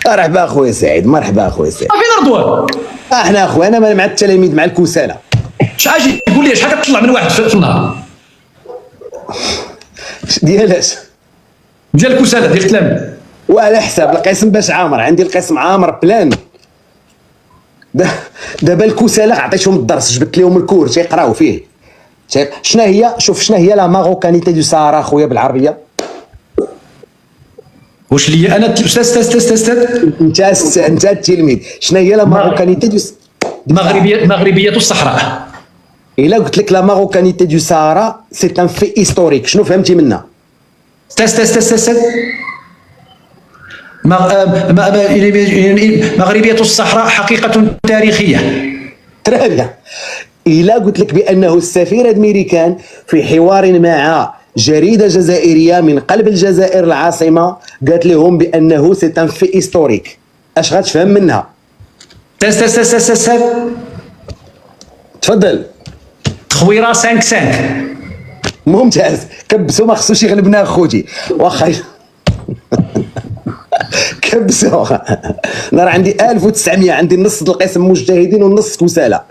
مرحبا اخويا سعيد، مرحبا اخويا سعيد. فين رضوان؟ احنا اخويا انا مع التلاميذ مع الكسالى. شحال قول لي شحال كتطلع من واحد في النهار؟ ديالاش؟ ديال الكسالى ديال التلاميذ. وعلى حساب القسم باش عامر، عندي القسم عامر بلان. دابا الكسالى عطيتهم الدرس، جبت لهم الكور تيقراو فيه. شنو هي؟ شوف شنو هي لا ماروكانيتي دو سهارا اخويا بالعربيه. واش ليا انا استاذ انت التلميذ، شنو هي لا ماروكانيتي دو مغربيه الصحراء. الا قلت لك لا ماروكانيتي دو سهارا سي ان في هيستوريك، شنو فهمتي منها؟ استاذ مغربيه الصحراء حقيقه تاريخيه. ترى إلا قلت لك بأنه السفير الأمريكان في حوار مع جريدة جزائرية من قلب الجزائر العاصمة قالت لهم بأنه سي ان في هيستوريك، اش غتفهم منها؟ استاذ تفضل. تخويره 5-5. ممتاز، كبسوا ما خصوش يغلبنا اخوتي واخا. كبسوا. انا راه عندي 1900، عندي النص ديال القسم مجتهدين والنص كسالى.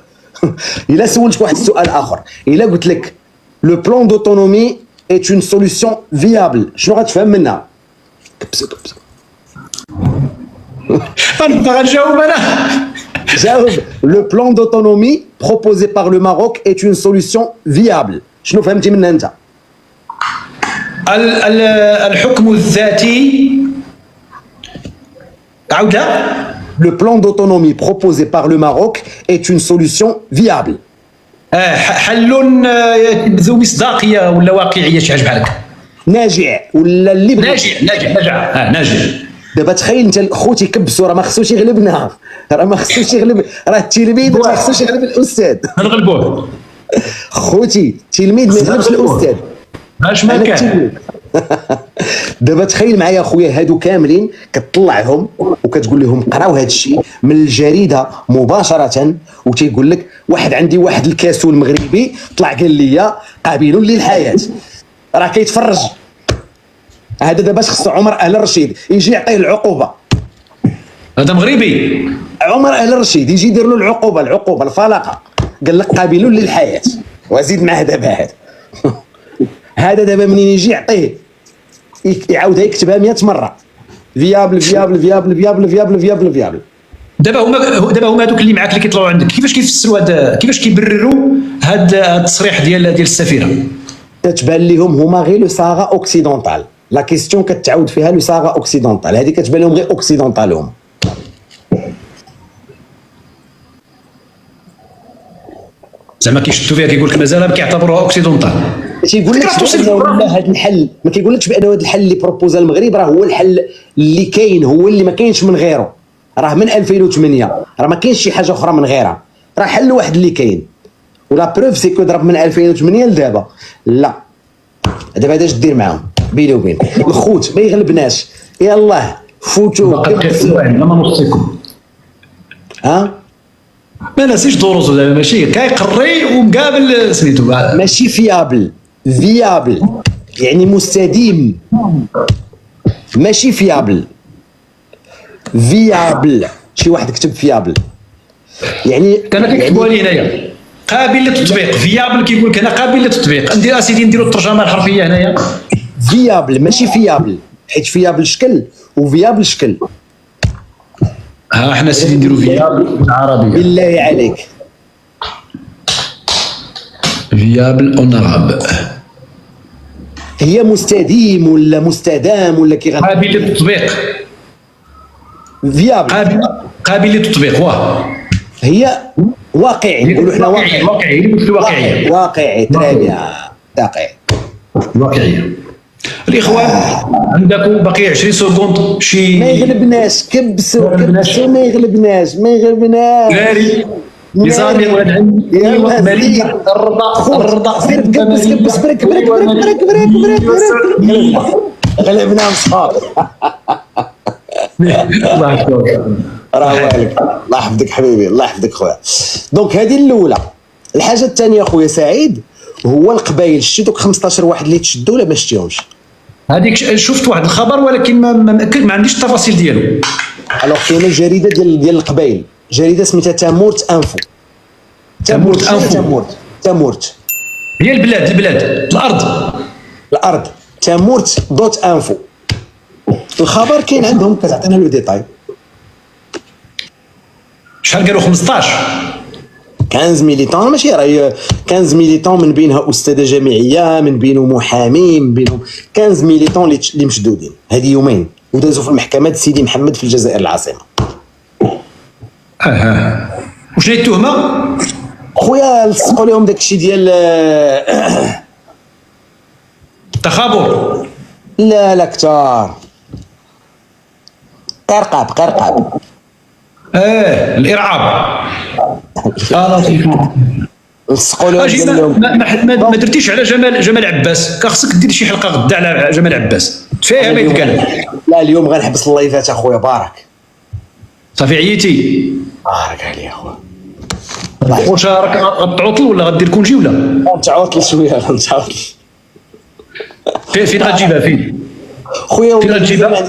إلا سولتك واحد السؤال آخر، إلا قلت لك لو بلان دوتونومي est une solution viable، شنو غتفهم منها؟ كبسوا. غنبقى غنجاوب أنا. جاوب. لو بلان دوتونومي proposé par le Maroc est une solution viable، شنو فهمتي منها أنت؟ الحكم الذاتي. عاودها. Le plan d'autonomie proposé par le Maroc est une solution viable. حل ذو مصداقيه ولا واقعيه، شي حاجه بحال هكا. ناجع ولا اللي ناجع. دابا تخيل انت خوتي كبسوا، راه ما خصوش يغلبنا، راه ما خصوش يغلب، راه التلميذ ما خصوش يغلب الاستاذ. نغلبوه خوتي، التلميذ ما يغلبش الاستاذ. اش ما كان. دابا تخيل معايا اخويا هادو كاملين كتطلعهم وكتقول لهم قراو هاد الشيء من الجريده مباشره، وتيقول لك عندي واحد الكاسول مغربي طلع قال لي قابل للحياه، راه كيتفرج. هذا دابا خصو عمر اهل الرشيد يجي يعطيه العقوبه. هذا مغربي عمر اهل الرشيد يجي يدير له العقوبه الفلقه، قال لك قابل للحياه، وزيد معاه دابا هذا دابا منين يجي يعطيه يعاودها يكتبها 100 مره. فيابل. دابا هما هذوك اللي معاك اللي كيطلعوا عندك، كيفاش كيفسروا هذا، كيفاش كيبرروا هذا التصريح ديال السفيره؟ كتبان لهم هما غير لو ساغا اوكسيدونتال، لا كيستيون كتعاود فيها لو ساغا اوكسيدونتال، هذه كتبان لهم غير اوكسيدونتال هما. زعما كيشدوا فيها، كيقول لك مازال كيعتبروها اوكسيدونتال. ما كيقولكش بانه هذا الحل، ما كيقولكش بانه هذا الحل اللي بروبوزا المغرب راه هو الحل اللي كاين، هو اللي ما كاينش من غيره. راه من 2008 راه ما كاينش شي حاجه اخرى من غيرها، راه حل واحد اللي كاين. ولا بروف سيكو ضرب من 2008 لدابا. لا دابا هذا اش دير معاهم بيني وبين الخوت ما يغلبناش. يلاه فوتوا لما نوصيكم. ما نسيش دروسو زعما، ماشي كيقري ومقابل سميتو ماشي فيابل يعني مستديم، ماشي فيابل. شي واحد كتب فيابل يعني كان كيكتبوها لي هنايا قابل للتطبيق. فيابل كيقول لك هنا قابل للتطبيق. ندير اسيدي نديروا الترجمه الحرفيه هنايا. فيابل ماشي فيابل، حيت فيابل شكل وفيابل شكل. حنا سيدي نديروا فيابل بالعربيه. بالله عليك فيابل اونراب هي مستديم ولا مستدام ولا قابل للتطبيق. فيابل قابل للتطبيق. هي واقعي، نقولوا حنا واقعي تري بيان واقعي. الاخوان عندكم باقي 20 سكوند. شي ما يغلبناش. كبسوا ما يغلبناش. ناري نظامي مالي الرضا كبس برك غلبنا مصحاب. الله يحفظك. راه والك. الله يحفظك حبيبي، الله يحفظك خويا. دونك هذه الاولى. الحاجه الثانيه خويا سعيد هو القبايل. شتي دوك 15 واحد اللي تشدوا ولا ما شتيهمش؟ هذيك شفت واحد الخبر ولكن ما عنديش التفاصيل ديالو. الوغ كاينه جريده ديال القبائل، جريده سميتها تامورت انفو. تامورت انفو. تامورت هي البلاد الارض. تامورت دوت انفو. الخبر كاين عندهم، كتعطينا لو ديتاي. شحال قالوا 15 15 ميليتون، ماشي راهي 15 ميليتون، من بينها استاذه جامعيه، من بينهم محامي، من بينهم 15 ميليتون اللي مشدودين هذه يومين، ودازوا في المحكمه سيدي محمد في الجزائر العاصمه. وشنو هي التهمه؟ خويا لصقوا لهم داك الشيء ديال التخابر. لا كثار قرقاب. الارعاب. لطيف. لصقوا لهم قال لهم ما درتيش على جمال عباس، خاصك دير شي حلقه غدا على جمال عباس، تفاهم ما يتقال. لا اليوم غنحبس اللايفات اخويا بارك. صافي عييتي؟ بارك عليا اخويا. واش راك غتعطل ولا غدير كونجي ولا؟ غنتعطل شويه غنتعطل. فين غتجيبها فين؟ خويا فين غتجيبها؟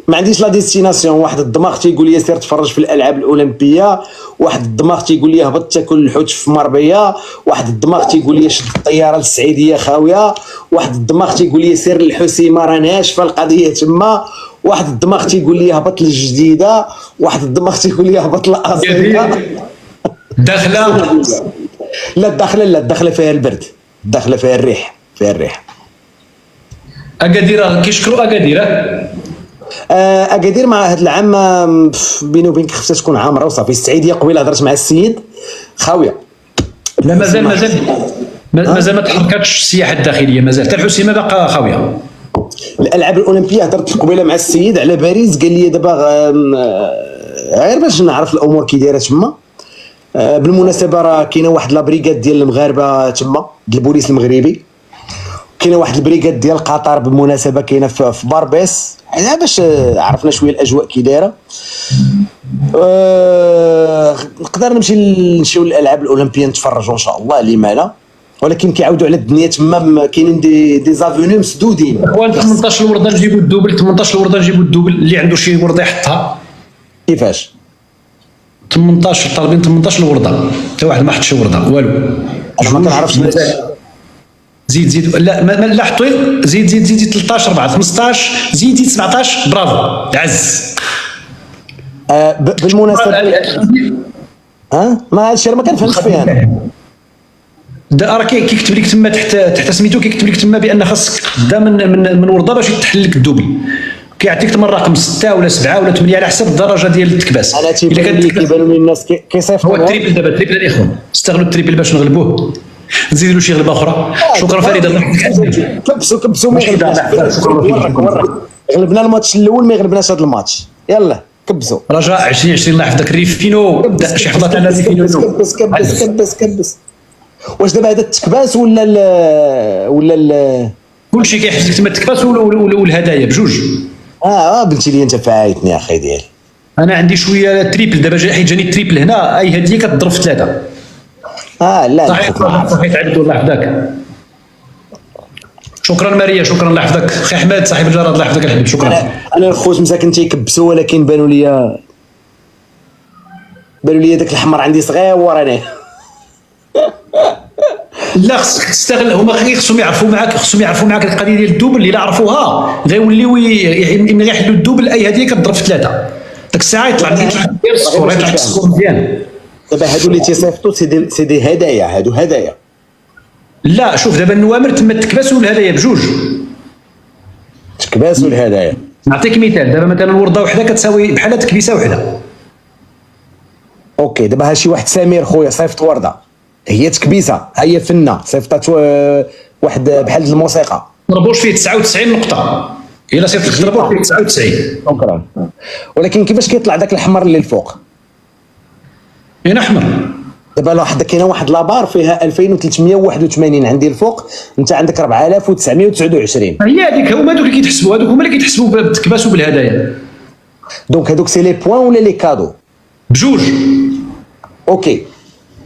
ما عنديش لا ديستيناسيون. واحد الدماغ تيقول لي سير تفرج في الالعاب الاولمبيه، واحد الدماغ تيقول لي هبط تاكل الحوت في مربيه، واحد الدماغ تيقول لي شد الطياره للسعيديه خاويه، واحد الدماغ تيقول لي سير للحسيمه راه ناشفه القضيه تما، واحد الدماغ تيقول لي هبط للجديده، واحد الدماغ تيقول لي هبط لاصيله. داخله؟ لا الداخله فيها البرد، الداخله فيها الريح، اكادير كيشكروا اكادير. اكادير مع هذا العام بيني وبينك خصها تكون عامره وصافي. السعيديه قبيله هضرت مع السيد خاويه. لا مازال ما تحركتش السياحه الداخليه، مازال حتى الحسيمه باقا خاويه. الالعاب الاولمبيه هضرت قبيله مع السيد على باريس، قال لي دابا غير باش نعرف الامور كي دايره تما. بالمناسبه راه كاينه واحد لابريغاد ديال المغاربه تما، ديال البوليس المغربي، كاينه واحد البريغاد ديال قطر بالمناسبه كاينه في باربيس، على باش عرفنا شويه الاجواء كي دايره. نقدر نمشيو للالعاب الاولمبيه نتفرجوا ان شاء الله، لما لا، ولكن كيعاودوا على الدنيا تما كاينين دي زافوني مسدودين. 18 الورده نجيبوا الدوبل، 18 الورده نجيبوا الدوبل، اللي عنده شي ورده يحطها. كيفاش 18 طالبين 18 الورده، حتى واحد ما حطش ورده والو. انا ما كنعرفش. زيد لا حطوا، زيد 13 4 15 زيد 17. برافو العز. بالمناسبه ما هادشي ما كنفهمش فيها انا. راه كيكتب لك تما تحت سميتو، كيكتب لك تما بان خاصك تبدا من ورده باش يتحل لك الدوبل، كيعطيك تما الرقم 6 ولا 7 ولا 8 على حسب الدرجه ديال التكباس. انا كيبانوا لي الناس كيصيفطوا. هو التريبل دابا، التريبل الاخوان استغلوا التريبل باش نغلبوه. نزيدوا له شي غلبه اخرى. شكرا فريده. كبسوا ما غلبنا الماتش الاول، ما غلبناش هذا الماتش. يلا كبسوا رجاء 2020 الله يحفظك. ريفينو بدا شي حفظات على ريفينو. كبس. واش دابا هذا التكباس ولا كلشي كيحفظك تما التكباس والهدايا بجوج. بنتي لي انت فايتني اخي ديالي. انا عندي شويه تريبل دابا، حيت جاني التريبل هنا، اي هديه كتضرب في 3. لا صحيح تعبدوا الله يحفظك. شكرا ماريا، شكرا الله يحفظك. اخي احمد صاحب الجراد الله يحفظك الحبيب، شكرا. انا الخوت مساكن تيكبسوا، ولكن بانوا لي داك الحمر عندي صغيور انا. لا خصك تستغل، هما خصهم يعرفوا معاك القضيه ديال الدوبل. اللي لا عرفوها غيوليو ملي غيحلوا الدوبل اي هديه كتضرب في 3. ديك الساعه يطلع السكور، يطلع السكور مزيان. دابا هادو اللي تيصيفطوا سي دي هدايا، هادو هدايا. لا شوف دابا النوامر تما التكباس والهدايا بجوج. التكباس والهدايا. نعطيك مثال، دابا مثلا ورده وحده كتساوي بحال تكبيسه وحده. اوكي دابا شي واحد سمير خويا صيفط ورده، هي تكبيسه، هي فنه صيفطات واحد بحال الموسيقى، ضربوش فيه 99 نقطه، الا صيفط ضربوش فيه 99. شكرا. ولكن كيفاش كيطلع داك الحمر اللي الفوق؟ اين احمر؟ دابا واحد كاينه واحد لابار فيها 2381 عندي الفوق، انت عندك 4929. هي هذيك، هما دوك اللي كيتحسبوا، هذوك هما اللي كيتحسبوا بالتكباس وبالهدايا. دونك هذوك سي لي بوان ولا لي كادو؟ بجوج. اوكي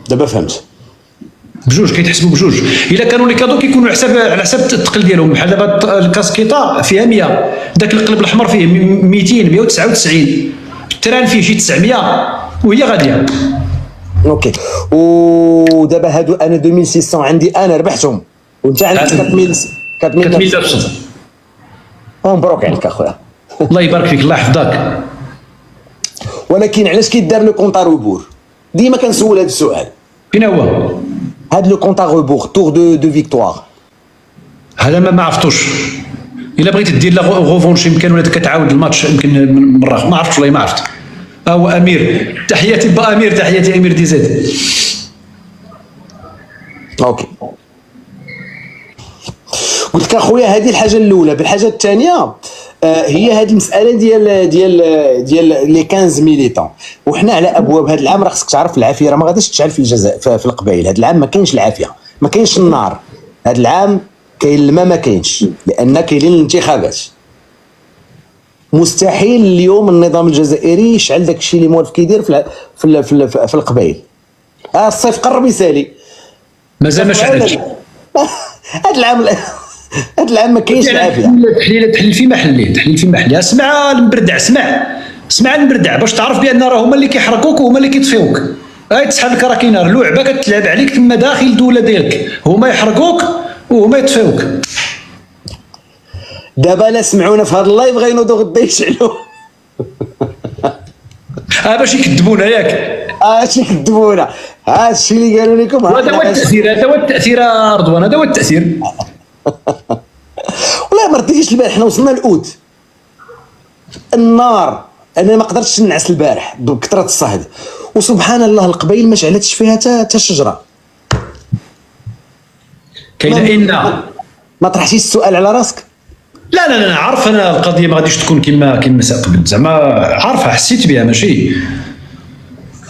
دابا فهمت. بجوج كيتحسبوا بجوج. الا كانوا لي كادو كيكونوا على حساب الثقل ديالهم. بحال دابا الكاسكيطه فيها 100، داك القلب الاحمر فيه 200 199، التران فيه شي 900 وهي غاديه. اوكي. ودابا هادو انا 2600 عندي انا ربحتهم، وانت عندك 4900. مبروك عليك اخويا. الله يبارك فيك، الله يحفظك. ولكن علاش كيدار لو كونتا روبور؟ ديما كنسول هذا السؤال. فين هو هاد لو كونتا روبور تور دو فيكتوار؟ هذا ما عرفتوش. الا بغيت دير لا غوفونش يمكن، ولا كتعاود الماتش يمكن مره، ما عرفتش والله ما عرفت. هو امير، تحياتي با امير، تحياتي امير دي زيد. اوكي. قلت لك اخويا هذه الحاجه الاولى. بالحاجه الثانيه هي هذه المساله ديال لي 15 ميليتون، وحنا على ابواب هذا العام. راه خصك تعرف العافيه راه ما غاديش تشعل في الجزائر في القبائل. هذا العام ما كاينش العافيه، ما كاينش النار. هذا العام كاين الماء ما كاينش، لان كاينين الانتخابات. مستحيل اليوم النظام الجزائري يشعل داك الشيء اللي موالف كيدير في القبائل. الصيف قرب يسالي، مازال ما شعلتش. هذا العام ما كاينش العافيه. تحليل في محليه، تحليل في محليه. اسمع المبردع، اسمع المبردع، باش تعرف بان راه هما اللي كيحرقوك وهما اللي كيطفيوك. تسحب لك راه كاينه لعبه كتلعب عليك تما داخل الدوله ديالك، هما يحرقوك وهما يطفيوك. دابا لا سمعونا في هذا اللايف غينوضوا غدا يشعلوا. باش يكذبونا ياك. اش يكذبونا، هذا الشيء اللي قالوا لكم. هذا هو التاثير، هذا هو التاثير رضوان، هذا هو التاثير. والله ما رديتش البارح. حنا وصلنا الاوت، النار. انا ما قدرتش نعس البارح بكثره الصهد، وسبحان الله القبائل ما شعلتش فيها حتى شجره. كاينه ان ما طرحتيش السؤال على راسك؟ لا عارف انا القضيه ما غاديش تكون كما قبل، زعما عارفها، حسيت بها، ماشي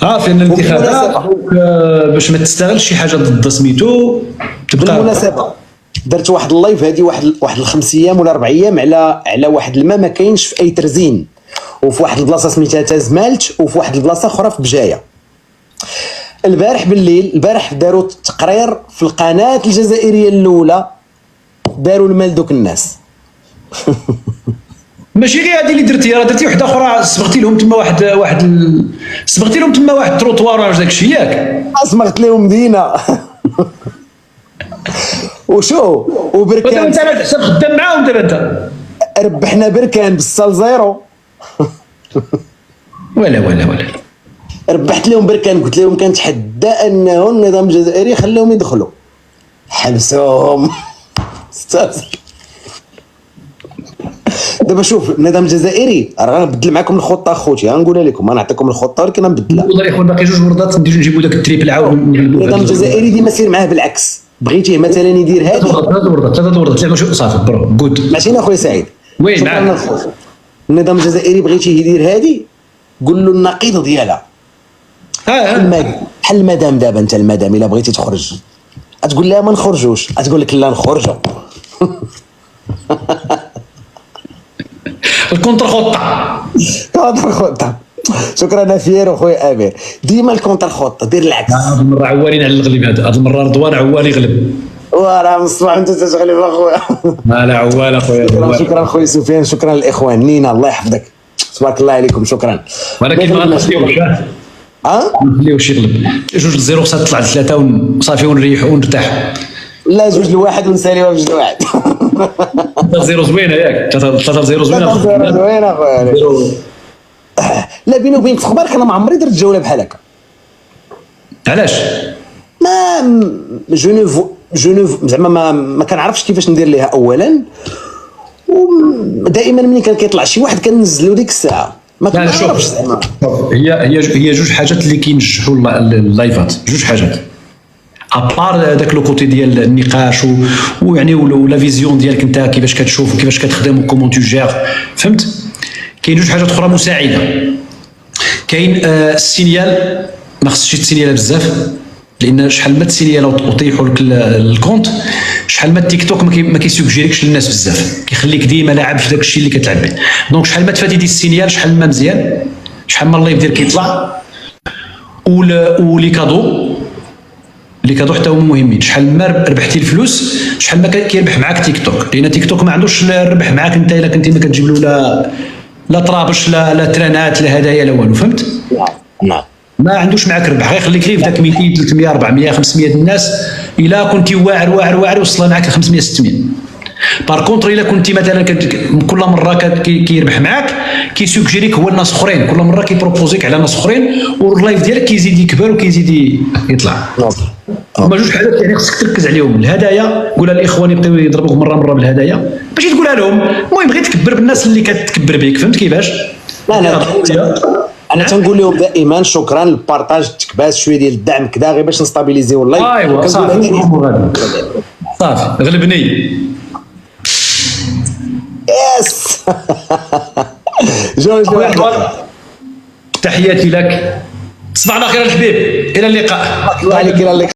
عارف ان الانتخابات باش ما تستغلش شي حاجه ضد سميتو تبقى. بالمناسبه درت واحد اللايف هذه واحد 5 ايام ولا 4 ايام على واحد الماء ما كاينش في اي ترزين، وفي واحد البلاصه سميتها تازمالت، وفي واحد البلاصه اخرى في بجايه. البارح بالليل داروا تقرير في القناه الجزائريه الاولى، داروا المال دوك الناس. ماشي غير هذه اللي درتي، راه درتي وحده اخرى، صبغتي لهم تما صبغتي لهم تما واحد التروطوار ولا داك الشيء ياك. صبغت لهم مدينه. وشو وبركان. انت خدام معاهم دابا انت. ربحنا بركان بالصال زيرو. ولا ربحت لهم بركان، قلت لهم كنتحدى انه النظام الجزائري خليهم يدخلوا، حبسهم. دابا شوف النظام الجزائري راه غنبدل معكم الخطه اخوتي، غنقولها لكم، غنعطيكم الخطه ولكن غنبدلها. والله يا اخوان باقي 2 وردات نجيبوا داك التريبل عاود. النظام الجزائري ديما سير معاه بالعكس. بغيتيه مثلا يدير هذه 3 وردات لعبه شو صافي برو جود. ماشي اخويا سعيد، وين معاك؟ النظام الجزائري بغيتيه يدير هذه قول له النقيض ديالها. بحال المدام. دابا انت المدام الا بغيتي تخرج تقول لها ما نخرجوش، تقول لك لا نخرجوا. الكونتر خطه. شكرا فيرو خويا امير. ديما الكونتر خطه، دير العكس. هذه المره عوالين على الغلب، هذه المره رضوان عوال يغلب. وراه مصباح انت تغلب اخويا. لا عوال اخويا. شكرا خويا سفيان، شكرا للاخوان. نينا الله يحفظك، تبارك الله عليكم، شكرا. ولكن ما غنخليوش ما نخليوش يغلب. 2-0 خصها تطلع ل3 وصافي ونريحوا ونرتاحوا. لا 2-1 ونساليوها ب 2-1. 3-0 زوينه ياك، 3-0 زوينه. 3-0 زوينه اخويا. لا بيني وبينك في اخبارك انا ما عمري درت جوله بحال هكا. علاش؟ ما زعما ما كنعرفش كيفاش ندير ليها اولا، ودائما ملي كان كيطلع شي واحد كننزلو ديك الساعه ما كنعرفش زعما. هي 2 حاجات اللي كينجحوا اللايفات، 2 حاجات ابار داك لو كوتي ديال النقاش ويعني ولا فيزيون ديالك انت كيفاش كتشوف وكيفاش كتخدم وكومون تو جير، فهمت؟ كاين 2 حاجات اخرى مساعده. كاين السينيال، ما خصش تسينيالها بزاف، لان شحال ما تسينيال وطيحوا لك الكونت، شحال ما التيك توك ما كيسوجيريكش للناس بزاف، كيخليك ديما لاعب في داك الشيء اللي كتلعب به. دونك شحال ما تفادي دي السينيال شحال ما مزيان، شحال ما اللايف ديالك كيطلع ولي كادو اللي كادو حتى هما مهمين. شحال ما ربحتي الفلوس شحال ما كيربح معاك تيك توك، لان تيك توك ما عندوش الربح معاك انت الا كنتي ما كتجيب له لا طرابش لا ترانات لا هدايا لا والو، فهمت؟ نعم. ما عندوش معاك ربح، غيخليك غير في ذاك 200 300 400 500 الناس. الا كنتي واعر واعر واعر وصل معاك ل 500 600. بار كونتر الا كنتي مثلا كل مره كيربح معاك كيسوجيريك هو الناس اخرين، كل مره كيبروبوزيك على ناس اخرين، واللايف ديالك كيزيد يكبر وكيزيد يطلع. هما جوج حاجات يعني خصك تركز عليهم. الهدايا قولها للاخوان يبقيو يضربوك مره بالهدايا، ماشي تقولها لهم، المهم غير تكبر بالناس اللي كتكبر بك، فهمت كيفاش؟ لا انا تنقول لهم دائما شكرا البارطاج التكباس شويه ديال الدعم كذا غير باش نستابيليزيو اللايف. ايوا صافي غلبني. يس جوج تحياتي لك، تصبح على خير الحبيب، الى اللقاء. الله عليك، الى اللقاء.